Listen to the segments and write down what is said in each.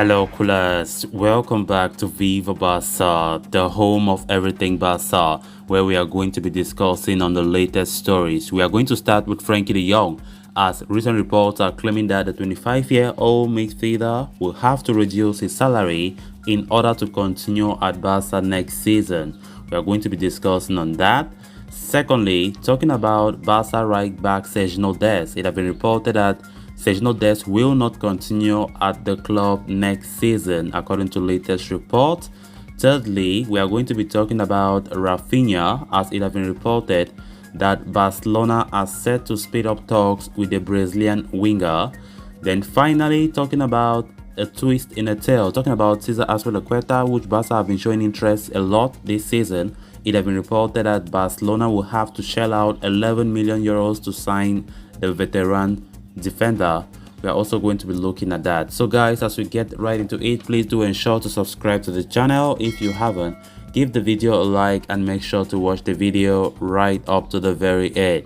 Hello, coolers. Welcome back to Viva Barca, the home of everything Barca, where we are going to be discussing on the latest stories. We are going to start with Frenkie de Jong, as recent reports are claiming that the 25-year-old midfielder will have to reduce his salary in order to continue at Barca next season. We are going to be discussing on that. Secondly, talking about Barca right back Sergio Dest, it has been reported that Sergio Dest will not continue at the club next season, according to latest reports. Thirdly, we are going to be talking about Rafinha, as it has been reported that Barcelona are set to speed up talks with the Brazilian winger. Then finally, talking about a twist in a tale, talking about Cesar Azpilicueta, which Barca have been showing interest a lot this season. It has been reported that Barcelona will have to shell out 11 million euros to sign the veteran defender. We are also going to be looking at that. So guys, as we get right into it, please do ensure to subscribe to the channel if you haven't. Give the video a like and make sure to watch the video right up to the very end.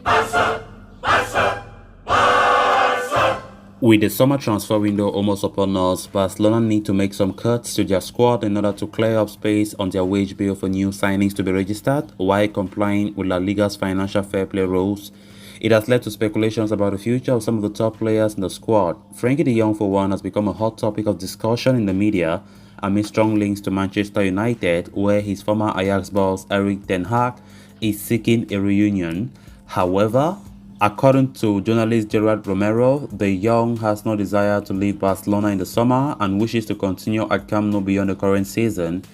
With the summer transfer window almost upon us, Barcelona need to make some cuts to their squad in order to clear up space on their wage bill for new signings to be registered while complying with La Liga's financial fair play rules. It has led to speculations about the future of some of the top players in the squad. Frenkie de Jong, for one, has become a hot topic of discussion in the media amid strong links to Manchester United, where his former Ajax boss Erik ten Hag is seeking a reunion. However, according to journalist Gerard Romero, de Jong has no desire to leave Barcelona in the summer and wishes to continue at Camp Nou beyond the current season.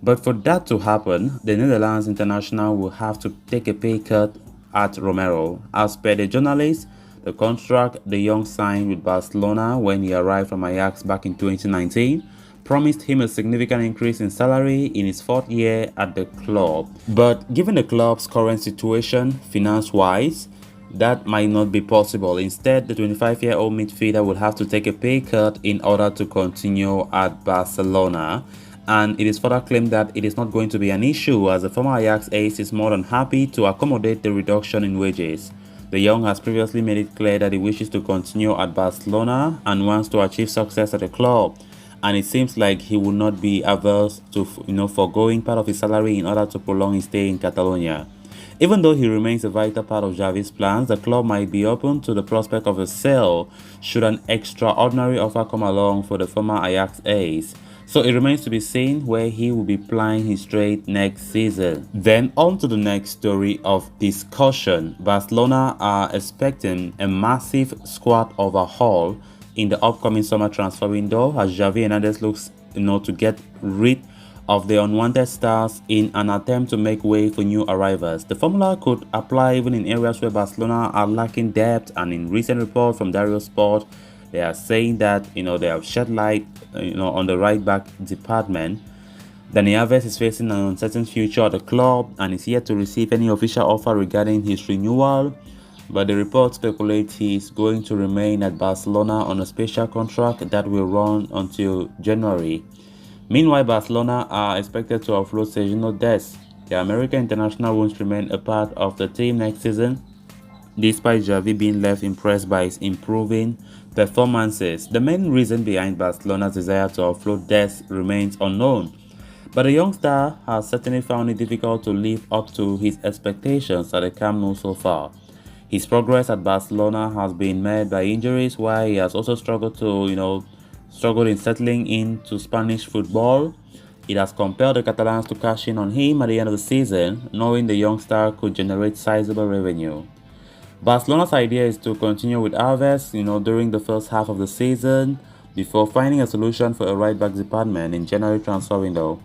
But for that to happen, the Netherlands international will have to take a pay cut at Romero. As per the journalist, the contract de Jong signed with Barcelona when he arrived from Ajax back in 2019 promised him a significant increase in salary in his fourth year at the club. But given the club's current situation, finance-wise, that might not be possible. Instead, the 25-year-old midfielder will have to take a pay cut in order to continue at Barcelona. And it is further claimed that it is not going to be an issue, as the former Ajax ace is more than happy to accommodate the reduction in wages. De Jong has previously made it clear that he wishes to continue at Barcelona and wants to achieve success at the club. And it seems like he will not be averse to foregoing part of his salary in order to prolong his stay in Catalonia. Even though he remains a vital part of Xavi's plans, the club might be open to the prospect of a sale should an extraordinary offer come along for the former Ajax ace. So it remains to be seen where he will be plying his trade next season. Then on to the next story of discussion. Barcelona are expecting a massive squad overhaul in the upcoming summer transfer window, as Xavi Hernandez looks to get rid of the unwanted stars in an attempt to make way for new arrivals. The formula could apply even in areas where Barcelona are lacking depth, and in recent reports from Dario Sport, they are saying that they have shed light on the right back department. Dani Alves is facing an uncertain future at the club and is yet to receive any official offer regarding his renewal, but the reports speculate he is going to remain at Barcelona on a special contract that will run until January. Meanwhile, Barcelona are expected to offload Sergio Dest. The American international won't remain a part of the team next season, despite Xavi being left impressed by his improving performances. The main reason behind Barcelona's desire to offload Dest remains unknown, but the young star has certainly found it difficult to live up to his expectations at the Camp Nou so far. His progress at Barcelona has been marred by injuries, while he has also struggled in settling into Spanish football. It has compelled the Catalans to cash in on him at the end of the season, knowing the young star could generate sizable revenue. Barcelona's idea is to continue with Alves, during the first half of the season before finding a solution for a right-back department in January transfer window.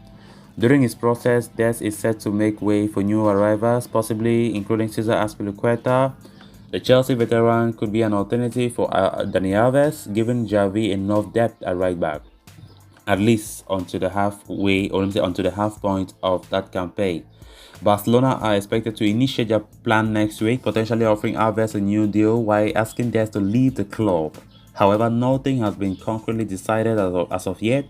During his process, Dest is set to make way for new arrivals, possibly including Cesar Azpilicueta. The Chelsea veteran could be an alternative for Dani Alves, giving Xavi enough depth at right back, at least onto the half point of that campaign. Barcelona are expected to initiate their plan next week, potentially offering Alves a new deal while asking Dest to leave the club. However, nothing has been concretely decided as of yet,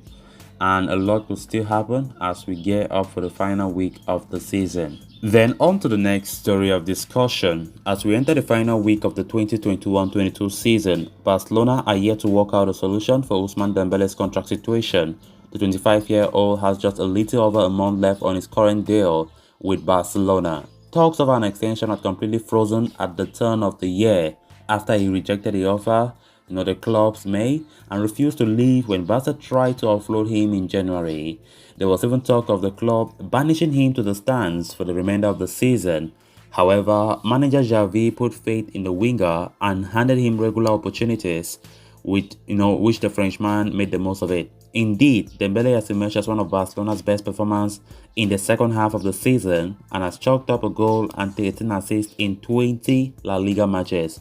and a lot could still happen as we gear up for the final week of the season. Then on to the next story of discussion. As we enter the final week of the 2021-22 season, Barcelona are yet to work out a solution for Ousmane Dembele's contract situation. The 25-year-old has just a little over a month left on his current deal with Barcelona. Talks of an extension had completely frozen at the turn of the year after he rejected the offer the club's May and refused to leave when Barca tried to offload him in January. There was even talk of the club banishing him to the stands for the remainder of the season. However, manager Xavi put faith in the winger and handed him regular opportunities, which the Frenchman made the most of it. Indeed, Dembele has emerged as one of Barcelona's best performers in the second half of the season and has chalked up a goal and 13 assists in 20 La Liga matches.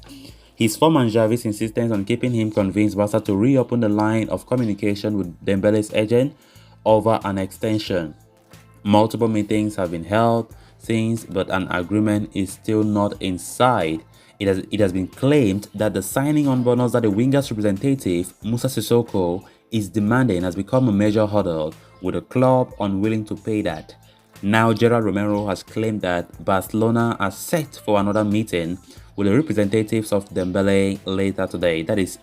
His form and Xavi's insistence on keeping him convinced Barca to reopen the line of communication with Dembele's agent over an extension. Multiple meetings have been held since, but an agreement is still not in sight. It has been claimed that the signing on bonus that the winger's representative, Musa Sissoko, is demanding has become a major hurdle, with the club unwilling to pay that. Now, Gerard Romero has claimed that Barcelona are set for another meeting with the representatives of Dembele later today. That is,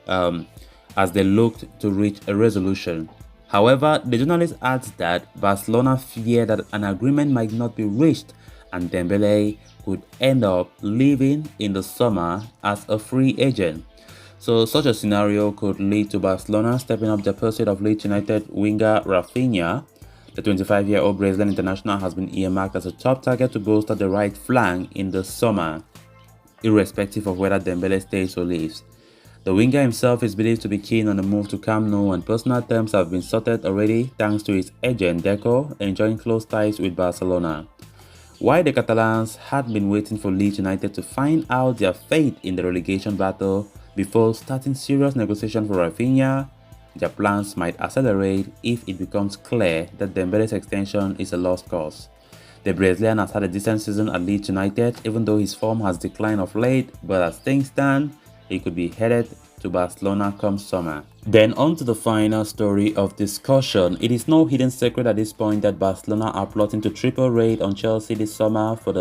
as they looked to reach a resolution. However, the journalist adds that Barcelona fear that an agreement might not be reached and Dembele could end up leaving in the summer as a free agent. So such a scenario could lead to Barcelona stepping up their pursuit of Leeds United winger Rafinha. The 25-year-old Brazilian international has been earmarked as a top target to bolster the right flank in the summer, irrespective of whether Dembele stays or leaves. The winger himself is believed to be keen on the move to Camp Nou, and personal terms have been sorted already thanks to his agent Deco enjoying close ties with Barcelona. While the Catalans had been waiting for Leeds United to find out their fate in the relegation battle before starting serious negotiation for Rafinha, their plans might accelerate if it becomes clear that Dembele's extension is a lost cause. The Brazilian has had a decent season at Leeds United, even though his form has declined of late, but as things stand, he could be headed to Barcelona come summer. Then on to the final story of discussion. It is no hidden secret at this point that Barcelona are plotting to triple raid on Chelsea this summer for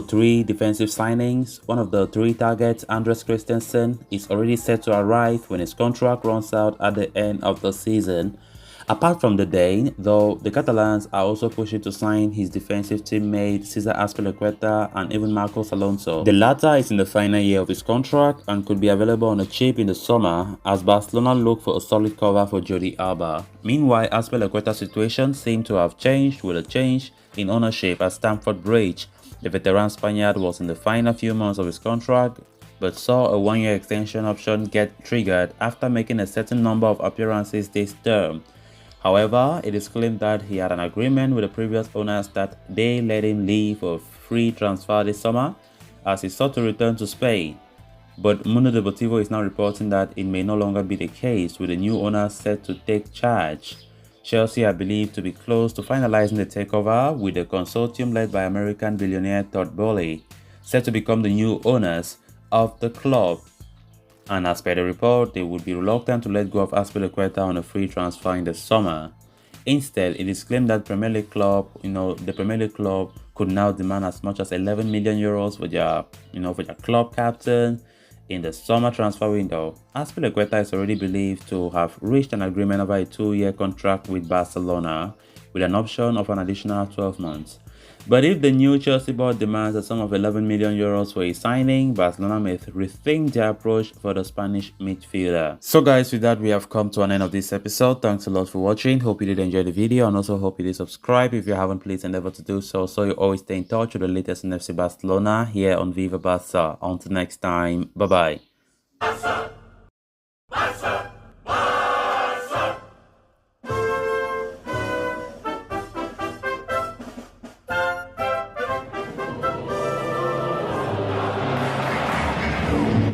three defensive signings. One of the three targets, Andres Christensen, is already set to arrive when his contract runs out at the end of the season. Apart from the Dane, though, the Catalans are also pushing to sign his defensive teammate Cesar Azpilicueta and even Marcos Alonso. The latter is in the final year of his contract and could be available on a cheap in the summer as Barcelona look for a solid cover for Jordi Alba. Meanwhile, Azpilicueta's situation seemed to have changed with a change in ownership at Stamford Bridge. The veteran Spaniard was in the final few months of his contract but saw a one-year extension option get triggered after making a certain number of appearances this term. However, it is claimed that he had an agreement with the previous owners that they let him leave for a free transfer this summer as he sought to return to Spain. But Mundo Deportivo is now reporting that it may no longer be the case, with the new owner set to take charge. Chelsea are believed to be close to finalizing the takeover, with a consortium led by American billionaire Todd Boehly set to become the new owners of the club. And as per the report, they would be reluctant to let go of Azpilicueta on a free transfer in the summer. Instead, it is claimed that the Premier League club could now demand as much as 11 million euros for their club captain in the summer transfer window. Azpilicueta is already believed to have reached an agreement over a 2-year contract with Barcelona, with an option of an additional 12 months. But if the new Chelsea board demands a sum of 11 million euros for his signing, Barcelona may rethink their approach for the Spanish midfielder. So guys, with that, we have come to an end of this episode. Thanks a lot for watching. Hope you did enjoy the video, and also hope you did subscribe. If you haven't, please endeavor to do so you always stay in touch with the latest in FC Barcelona here on Viva Barca. Until next time, bye bye.